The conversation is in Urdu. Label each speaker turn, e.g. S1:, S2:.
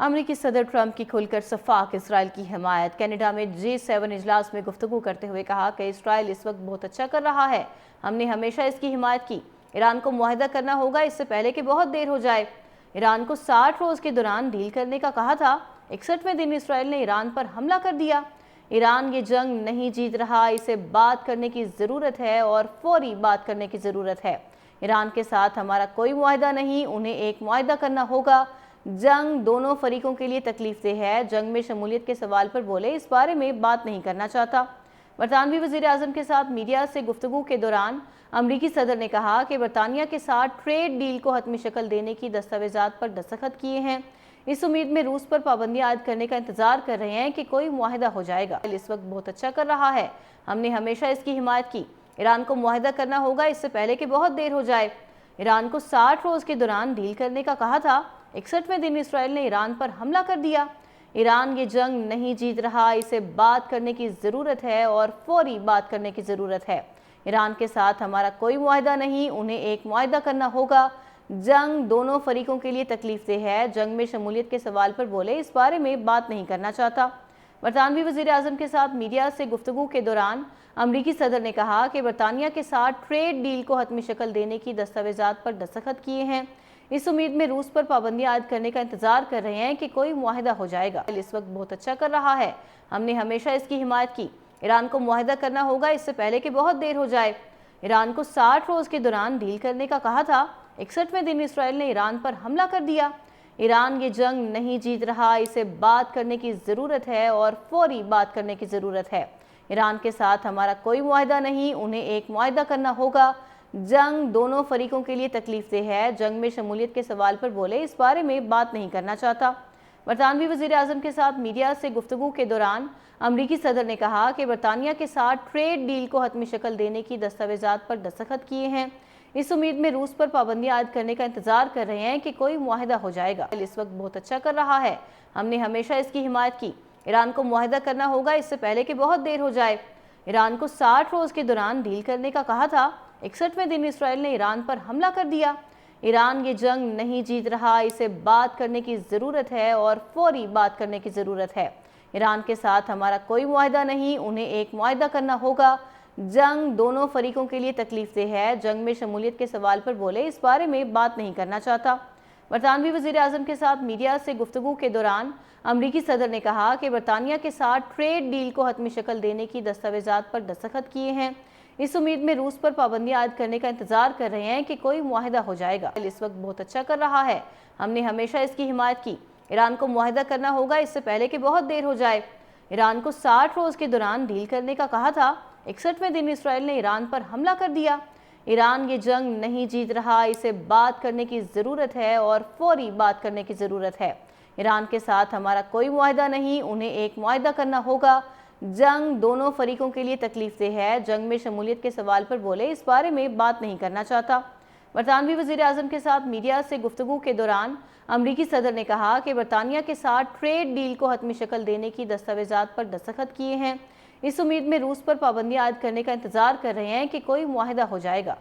S1: امریکی صدر ٹرمپ کی کھل کر صفاق اسرائیل کی حمایت۔ کینیڈا میں G7 اجلاس میں گفتگو کرتے ہوئے کہا کہ اسرائیل اس وقت بہت اچھا کر رہا ہے، ہم نے ہمیشہ اس کی حمایت کی۔ ایران کو معاہدہ کرنا ہوگا اس سے پہلے کہ بہت دیر ہو جائے۔ ایران کو 60 روز کے دوران ڈیل کرنے کا کہا تھا۔ 61ویں دن اسرائیل نے ایران پر حملہ کر دیا۔ ایران یہ جنگ نہیں جیت رہا، اسے بات کرنے کی ضرورت ہے اور فوری بات کرنے کی ضرورت ہے۔ ایران کے ساتھ ہمارا کوئی معاہدہ نہیں، انہیں ایک معاہدہ کرنا ہوگا۔ جنگ دونوں فریقوں کے لیے تکلیف دہ ہے۔ جنگ میں شمولیت کے سوال پر بولے اس بارے میں بات نہیں کرنا چاہتا۔ برطانوی وزیر اعظم کے ساتھ میڈیا سے گفتگو کے دوران امریکی صدر نے کہا کہ برطانیہ کے ساتھ ٹریڈ ڈیل کو حتمی شکل دینے کی دستاویزات پر دستخط کیے ہیں۔ اس امید میں روس پر پابندیاں عائد کرنے کا انتظار کر رہے ہیں کہ کوئی معاہدہ ہو جائے گا۔ اس وقت بہت اچھا کر رہا ہے، ہم نے ہمیشہ اس کی حمایت کی۔ ایران کو معاہدہ کرنا ہوگا اس سے پہلے کہ بہت دیر ہو جائے۔ ایران کو 60 روز کے دوران ڈیل کرنے کا کہا تھا۔ 61ویں دن اسرائیل نے ایران پر حملہ کر دیا۔ ایران یہ جنگ نہیں جیت رہا، اسے بات کرنے کی ضرورت ہے اور فوری بات کرنے کی ضرورت ہے۔ ایران کے ساتھ ہمارا کوئی معاہدہ نہیں، انہیں ایک معاہدہ کرنا ہوگا۔ جنگ دونوں فریقوں کے لیے تکلیف دہ ہے۔ جنگ میں شمولیت کے سوال پر بولے اس بارے میں بات نہیں کرنا چاہتا۔ برطانوی وزیر اعظم کے ساتھ میڈیا سے گفتگو کے دوران امریکی صدر نے کہا کہ برطانیہ کے ساتھ ٹریڈ ڈیل کو حتمی شکل دینے کی دستاویزات پر دستخط کیے ہیں۔ اس امید میں روس پر پابندیاں عائد کرنے کا انتظار کر رہے ہیں کہ کوئی معاہدہ ہو جائے گا۔ اس وقت بہت اچھا کر رہا ہے، ہم نے ہمیشہ اس کی حمایت کی۔ ایران کو معاہدہ کرنا ہوگا اس سے پہلے کہ بہت دیر ہو جائے۔ ایران کو 60 روز کے دوران ڈیل کرنے کا کہا تھا۔ 61ویں دن اسرائیل نے ایران پر حملہ کر دیا۔ ایران یہ جنگ نہیں جیت رہا، اسے بات کرنے کی ضرورت ہے اور فوری بات کرنے کی ضرورت ہے۔ ایران کے ساتھ ہمارا کوئی معاہدہ نہیں، انہیں ایک معاہدہ کرنا ہوگا۔ جنگ دونوں فریقوں کے لیے تکلیف دہ ہے۔ جنگ میں شمولیت کے سوال پر بولے اس بارے میں بات نہیں کرنا چاہتا۔ برطانوی وزیر اعظم کے ساتھ میڈیا سے گفتگو کے دوران امریکی صدر نے کہا کہ برطانیہ کے ساتھ ٹریڈ ڈیل کو حتمی شکل دینے کی دستاویزات پر دستخط کیے ہیں۔ اس امید میں روس پر پابندیاں عائد کرنے کا انتظار کر رہے ہیں کہ کوئی معاہدہ ہو جائے گا۔ اس وقت بہت اچھا کر رہا ہے، ہم نے ہمیشہ اس کی حمایت کی۔ ایران کو معاہدہ کرنا ہوگا اس سے پہلے کہ بہت دیر ہو جائے۔ ایران کو 60 روز کے دوران ڈیل کرنے کا کہا تھا۔ 61ویں دن اسرائیل نے ایران پر حملہ کر دیا۔ ایران یہ جنگ نہیں جیت رہا، اسے بات کرنے کی ضرورت ہے اور فوری بات کرنے کی ضرورت ہے۔ ایران کے ساتھ ہمارا کوئی معاہدہ نہیں، انہیں ایک معاہدہ کرنا ہوگا۔ جنگ دونوں فریقوں کے لیے تکلیف دہ ہے۔ جنگ میں شمولیت کے سوال پر بولے اس بارے میں بات نہیں کرنا چاہتا۔ برطانوی وزیر اعظم کے ساتھ میڈیا سے گفتگو کے دوران امریکی صدر نے کہا کہ برطانیہ کے ساتھ ٹریڈ ڈیل کو حتمی شکل دینے کی دستاویزات پر دستخط کیے ہیں۔ اس امید میں روس پر پابندیاں عائد کرنے کا انتظار کر رہے ہیں کہ کوئی معاہدہ ہو جائے گا۔ اس وقت بہت اچھا کر رہا ہے، ہم نے ہمیشہ اس کی حمایت کی۔ ایران کو معاہدہ کرنا ہوگا اس سے پہلے کہ بہت دیر ہو جائے۔ ایران کو 60 روز کے دوران ڈیل کرنے کا کہا تھا۔ 61ویں دن اسرائیل نے ایران پر حملہ کر دیا۔ ایران یہ جنگ نہیں جیت رہا، اسے بات کرنے کی ضرورت ہے اور فوری بات کرنے کی ضرورت ہے۔ ایران کے ساتھ ہمارا کوئی معاہدہ نہیں، انہیں ایک معاہدہ کرنا ہوگا۔ جنگ دونوں فریقوں کے لیے تکلیف دہ ہے۔ جنگ میں شمولیت کے سوال پر بولے اس بارے میں بات نہیں کرنا چاہتا۔ برطانوی وزیر اعظم کے ساتھ میڈیا سے گفتگو کے دوران امریکی صدر نے کہا کہ برطانیہ کے ساتھ ٹریڈ ڈیل کو حتمی شکل دینے کی دستاویزات پر دستخط کیے ہیں۔ اس امید میں روس پر پابندیاں عائد کرنے کا انتظار کر رہے ہیں کہ کوئی معاہدہ ہو جائے گا۔